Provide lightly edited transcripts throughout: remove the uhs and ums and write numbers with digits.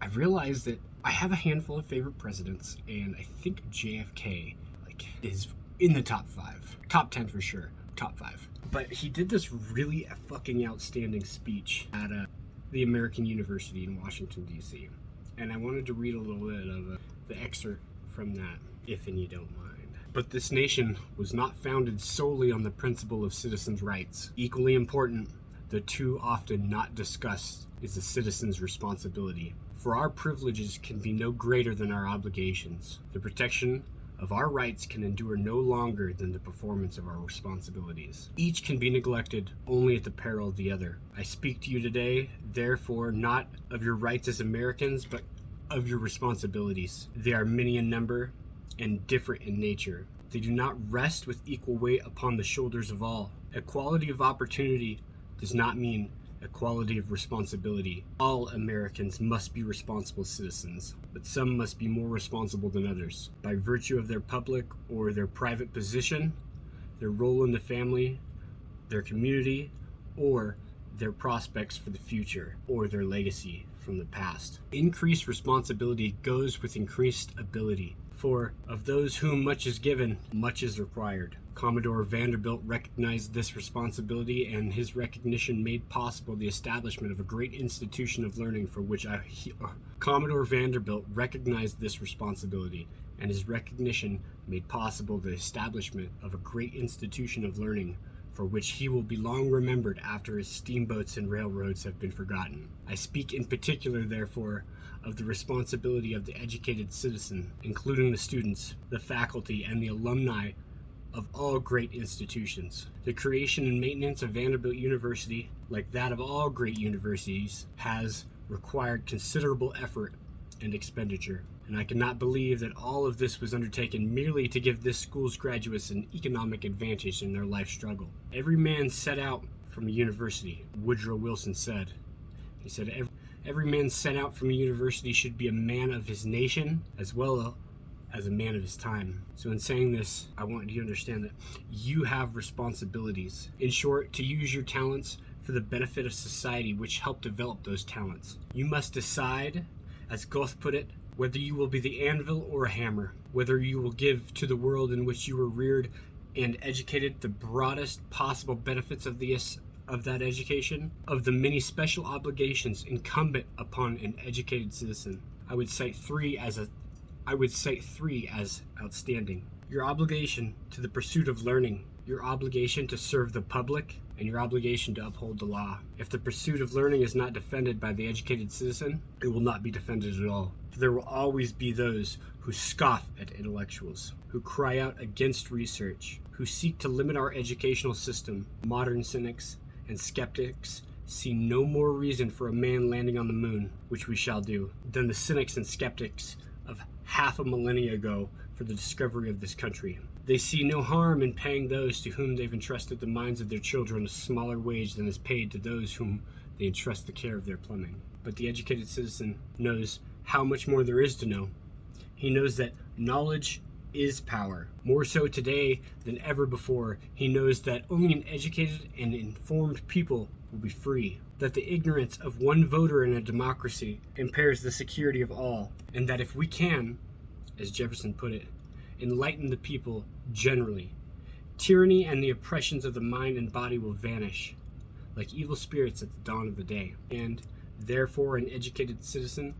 I've realized that I have a handful of favorite presidents, and I think JFK is in the top 5. Top 10 for sure. Top 5. But he did this really fucking outstanding speech at the American University in Washington, D.C. And I wanted to read a little bit of the excerpt from that, if any don't mind. But this nation was not founded solely on the principle of citizens' rights. Equally important, though too often not discussed, is the citizen's responsibility. For our privileges can be no greater than our obligations. The protection of our rights can endure no longer than the performance of our responsibilities. Each can be neglected only at the peril of the other. I speak to you today, therefore, not of your rights as Americans, but of your responsibilities. They are many in number and different in nature. They do not rest with equal weight upon the shoulders of all. Equality of opportunity does not mean equality of responsibility. All Americans must be responsible citizens, but some must be more responsible than others by virtue of their public or their private position, their role in the family, their community, or their prospects for the future, or their legacy from the past. Increased responsibility goes with increased ability, for of those whom much is given, much is required. Commodore Vanderbilt recognized this responsibility, and his recognition made possible the establishment of a great institution of learning for which Commodore Vanderbilt recognized this responsibility, and his recognition made possible the establishment of a great institution of learning for which he will be long remembered after his steamboats and railroads have been forgotten. I speak in particular, therefore, of the responsibility of the educated citizen, including the students, the faculty, and the alumni of all great institutions. The creation and maintenance of Vanderbilt University, like that of all great universities, has required considerable effort and expenditure, and I cannot believe that all of this was undertaken merely to give this school's graduates an economic advantage in their life struggle. Every man set out from a university, Woodrow Wilson said. He said, every man sent out from a university should be a man of his nation as well as a man of his time. So in saying this, I want you to understand that you have responsibilities. In short, to use your talents for the benefit of society, which help develop those talents. You must decide, as Goethe put it, whether you will be the anvil or a hammer, whether you will give to the world in which you were reared and educated the broadest possible benefits of that education, of the many special obligations incumbent upon an educated citizen. I would cite three as outstanding. Your obligation to the pursuit of learning, your obligation to serve the public, and your obligation to uphold the law. If the pursuit of learning is not defended by the educated citizen, it will not be defended at all. For there will always be those who scoff at intellectuals, who cry out against research, who seek to limit our educational system. Modern cynics and skeptics see no more reason for a man landing on the moon, which we shall do, than the cynics and skeptics of half a millennia ago for the discovery of this country. They see no harm in paying those to whom they've entrusted the minds of their children a smaller wage than is paid to those whom they entrust the care of their plumbing. But the educated citizen knows how much more there is to know. He knows that knowledge is power. More so today than ever before, he knows that only an educated and informed people will be free, that the ignorance of one voter in a democracy impairs the security of all, and that if we can, as Jefferson put it, enlighten the people generally, tyranny and the oppressions of the mind and body will vanish like evil spirits at the dawn of the day. And therefore an educated citizen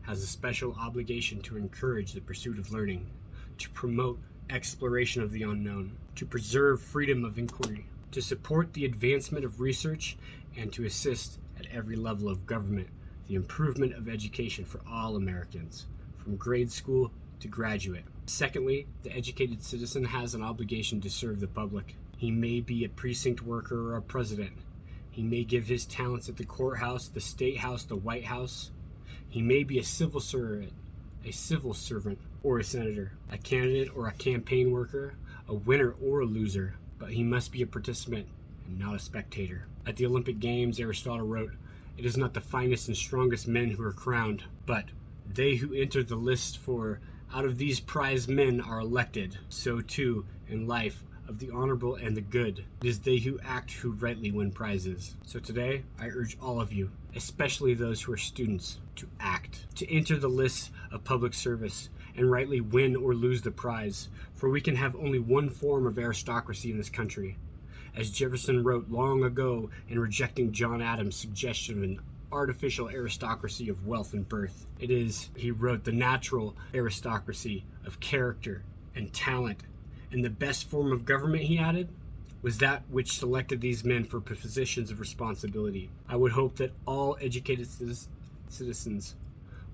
has a special obligation to encourage the pursuit of learning, to promote exploration of the unknown, to preserve freedom of inquiry, to support the advancement of research, and to assist at every level of government the improvement of education for all Americans, from grade school to graduate. Secondly, the educated citizen has an obligation to serve the public. He may be a precinct worker or a president. He may give his talents at the courthouse, the state house, the White House. He may be a civil servant, or a senator, a candidate or a campaign worker, a winner or a loser, but he must be a participant and not a spectator. At the Olympic Games, Aristotle wrote, "It is not the finest and strongest men who are crowned, but they who enter the list, for out of these prize men are elected. So too, in life of the honorable and the good, it is they who act who rightly win prizes." So today, I urge all of you especially those who are students, to act, to enter the lists of public service, and rightly win or lose the prize, for we can have only one form of aristocracy in this country. As Jefferson wrote long ago in rejecting John Adams' suggestion of an artificial aristocracy of wealth and birth, it is, he wrote, the natural aristocracy of character and talent. And the best form of government, he added, was that which selected these men for positions of responsibility. I would hope that all educated citizens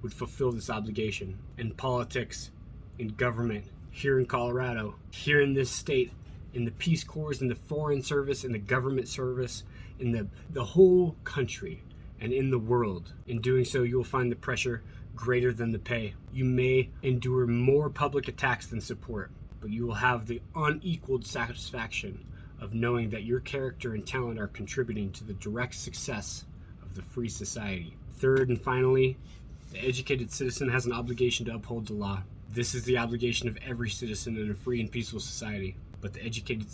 would fulfill this obligation. In politics, in government, here in Colorado, here in this state, in the Peace Corps, in the Foreign Service, in the government service, in the whole country, and in the world. In doing so, you will find the pressure greater than the pay. You may endure more public attacks than support, but you will have the unequaled satisfaction of knowing that your character and talent are contributing to the direct success of the free society. Third and finally, the educated citizen has an obligation to uphold the law. This is the obligation of every citizen in a free and peaceful society. But the educated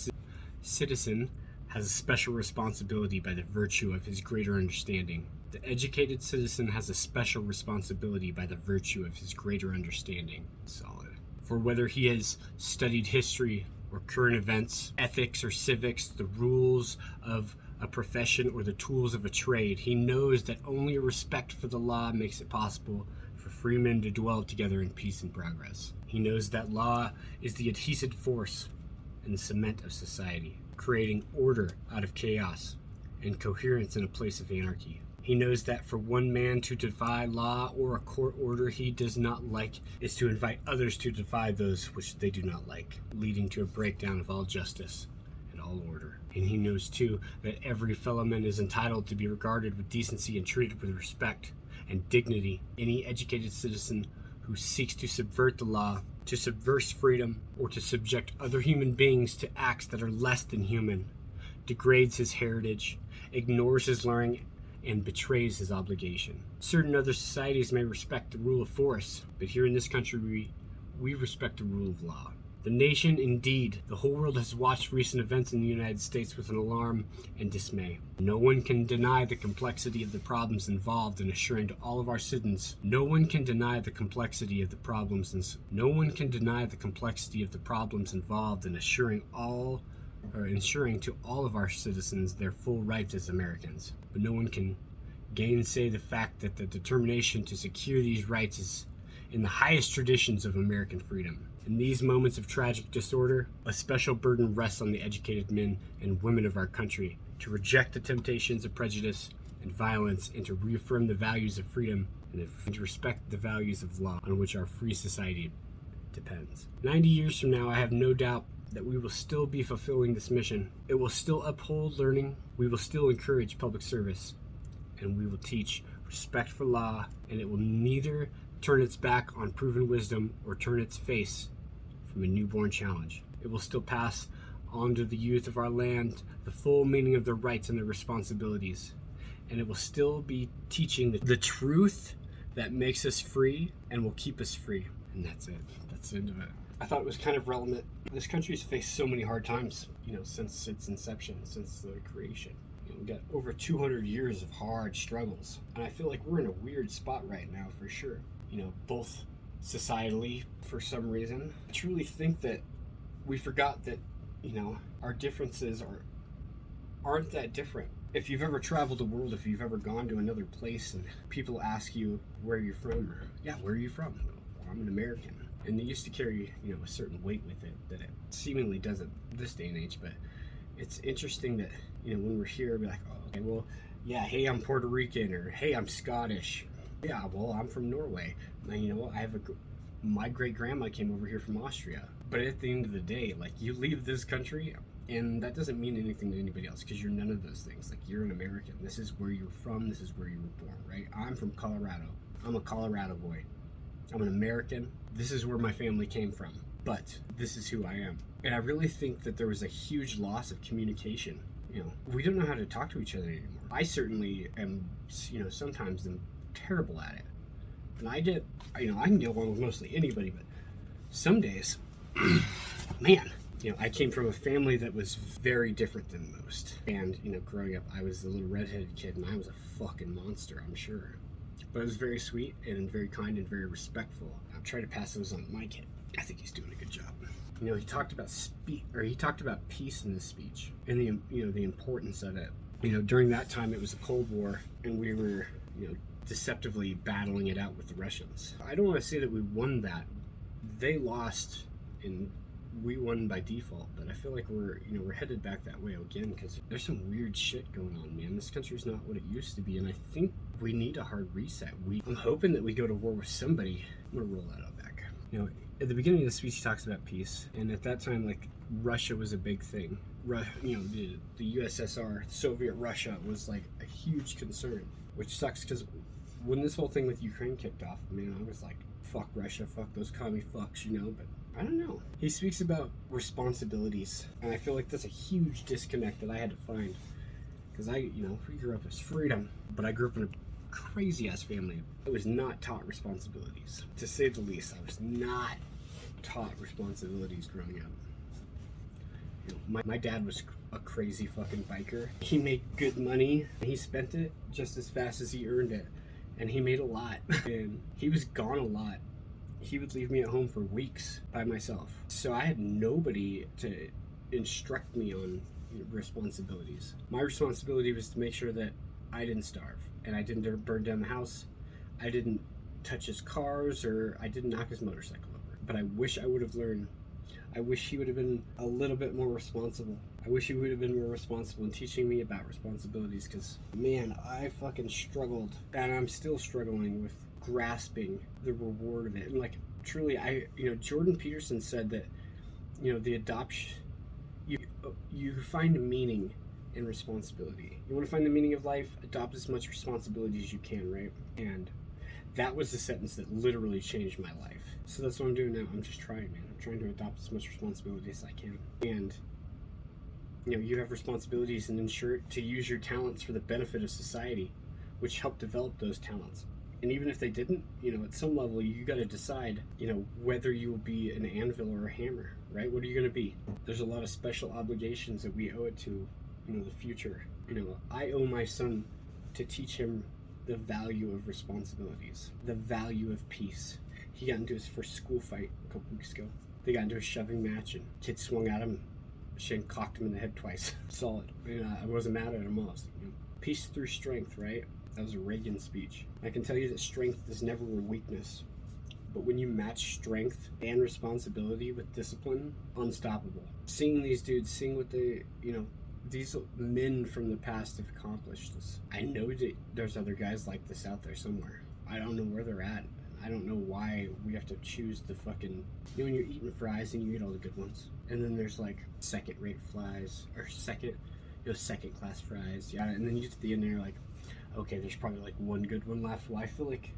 citizen has a special responsibility by the virtue of his greater understanding. The educated citizen has a special responsibility by the virtue of his greater understanding. Solid. For whether he has studied history or current events, ethics or civics, the rules of a profession or the tools of a trade, he knows that only a respect for the law makes it possible for free men to dwell together in peace and progress. He knows that law is the adhesive force and the cement of society, creating order out of chaos and coherence in a place of anarchy. He knows that for one man to defy law or a court order he does not like is to invite others to defy those which they do not like, leading to a breakdown of all justice and all order. And he knows too that every fellow man is entitled to be regarded with decency and treated with respect and dignity. Any educated citizen who seeks to subvert the law, to subvert freedom, or to subject other human beings to acts that are less than human, degrades his heritage, ignores his learning, and betrays his obligation. Certain other societies may respect the rule of force, but here in this country we respect the rule of law. The nation, indeed, the whole world has watched recent events in the United States with an alarm and dismay. No one can deny the complexity of the problems involved in assuring to all of our citizens. No one can deny the complexity of the problems involved in ensuring to all of our citizens their full rights as Americans. But no one can gainsay the fact that the determination to secure these rights is in the highest traditions of American freedom. In these moments of tragic disorder, a special burden rests on the educated men and women of our country to reject the temptations of prejudice and violence and to reaffirm the values of freedom and to respect the values of law on which our free society depends. 90 years from now, I have no doubt that we will still be fulfilling this mission. It will still uphold learning, we will still encourage public service, and we will teach respect for law, and it will neither turn its back on proven wisdom or turn its face from a newborn challenge. It will still pass on to the youth of our land the full meaning of their rights and their responsibilities, and it will still be teaching the truth that makes us free and will keep us free. And that's it. That's the end of it. I thought it was kind of relevant. This country's faced so many hard times, since its inception, since the creation. We've got over 200 years of hard struggles, and I feel like we're in a weird spot right now for sure. Both societally, for some reason. I truly think that we forgot that, our differences aren't that different. If you've ever traveled the world, if you've ever gone to another place and people ask you where you're from, where are you from? Well, I'm an American. And they used to carry, a certain weight with it that it seemingly doesn't this day and age. But it's interesting that, when we're here, we're like, oh, okay, well, yeah, hey, I'm Puerto Rican, or hey, I'm Scottish. Yeah, well, I'm from Norway. And you know what? My great grandma came over here from Austria. But at the end of the day, you leave this country, and that doesn't mean anything to anybody else because you're none of those things. You're an American. This is where you're from. This is where you were born, right? I'm from Colorado. I'm a Colorado boy. I'm an American. This is where my family came from. But this is who I am. And I really think that there was a huge loss of communication. We don't know how to talk to each other anymore. I certainly am, sometimes am terrible at it. And I can get along with mostly anybody, but some days, man, I came from a family that was very different than most. And, growing up, I was the little redheaded kid, and I was a fucking monster, I'm sure. But I was very sweet and very kind and very respectful. I'll try to pass those on to my kid. I think he's doing a good job. He talked about peace in this speech and the importance of it. During that time, it was the Cold War, and we were, deceptively battling it out with the Russians. I don't want to say that we won that. They lost, and we won by default. But I feel like we're headed back that way again, because there's some weird shit going on, man. This country's not what it used to be, and I think we need a hard reset. I'm hoping that we go to war with somebody. I'm gonna roll that out back. At the beginning of the speech, he talks about peace, and at that time, like, Russia was a big thing. The USSR, Soviet Russia, was like a huge concern, which sucks because when this whole thing with Ukraine kicked off, man, I was like, fuck Russia, fuck those commie fucks, but I don't know. He speaks about responsibilities, and I feel like that's a huge disconnect that I had to find, because we grew up as freedom, but I grew up in a crazy ass family. I was not taught responsibilities, to say the least. I was not taught responsibilities growing up. My dad was a crazy fucking biker. He made good money. He spent it just as fast as he earned it, and he made a lot. And he was gone a lot. He would leave me at home for weeks by myself. So I had nobody to instruct me on responsibilities. My responsibility was to make sure that I didn't starve, and I didn't burn down the house. I didn't touch his cars, or I didn't knock his motorcycle over. But I wish I would have learned. I wish he would have been a little bit more responsible. I wish he would have been more responsible in teaching me about responsibilities, because, man, I fucking struggled, and I'm still struggling with grasping the reward of it. And, like, truly, Jordan Peterson said that, the adoption, you find meaning in responsibility. You want to find the meaning of life, adopt as much responsibility as you can, right? And that was the sentence that literally changed my life. So that's what I'm doing now. I'm just trying, man. I'm trying to adopt as much responsibility as I can. And, you have responsibilities and ensure to use your talents for the benefit of society, which help develop those talents. And even if they didn't, at some level, you got to decide, whether you will be an anvil or a hammer, right? What are you going to be? There's a lot of special obligations that we owe it to, the future. I owe my son to teach him the value of responsibilities, the value of peace. He got into his first school fight a couple weeks ago. They got into a shoving match, and kid swung at him, Shane cocked him in the head twice. Solid. I wasn't mad at him. I was like, peace through strength, right? That was a Reagan speech. I can tell you that strength is never a weakness. But when you match strength and responsibility with discipline, unstoppable. Seeing these dudes, seeing what they, these men from the past have accomplished this. I know that there's other guys like this out there somewhere. I don't know where they're at. I don't know why we have to choose the fucking, when you're eating fries and you eat all the good ones. And then there's like second-rate fries, or second-class fries. Yeah, and then you get to the end and you're like, okay, there's probably like one good one left. Well, I feel like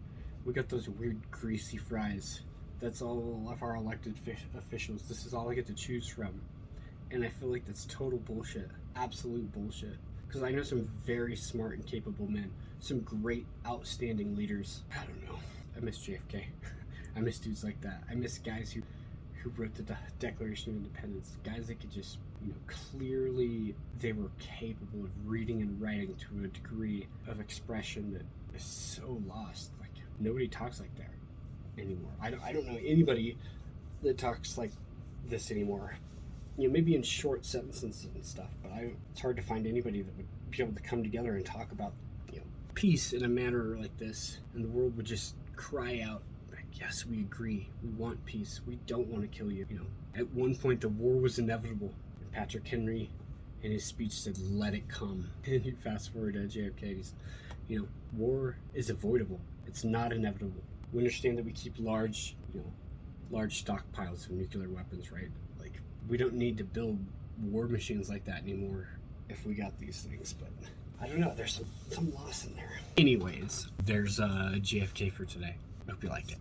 we got those weird greasy fries. That's all of our elected officials. This is all I get to choose from. And I feel like that's total bullshit. Absolute bullshit. Because I know some very smart and capable men. Some great, outstanding leaders. I don't know. I miss JFK. I miss dudes like that. I miss guys who wrote the Declaration of Independence. Guys that could just, clearly they were capable of reading and writing to a degree of expression that is so lost. Like, nobody talks like that anymore. I don't know anybody that talks like this anymore. Maybe in short sentences and stuff, but it's hard to find anybody that would be able to come together and talk about, peace in a manner like this, and the world would just cry out, like, yes, we agree, we want peace, we don't want to kill you. At one point the war was inevitable, and Patrick Henry in his speech said, let it come. And you fast forward to JFK, he's, war is avoidable, it's not inevitable. We understand that we keep large stockpiles of nuclear weapons, right? Like, we don't need to build war machines like that anymore if we got these things, but I don't know, there's some loss in there. Anyways, there's JFK for today. I hope you liked it.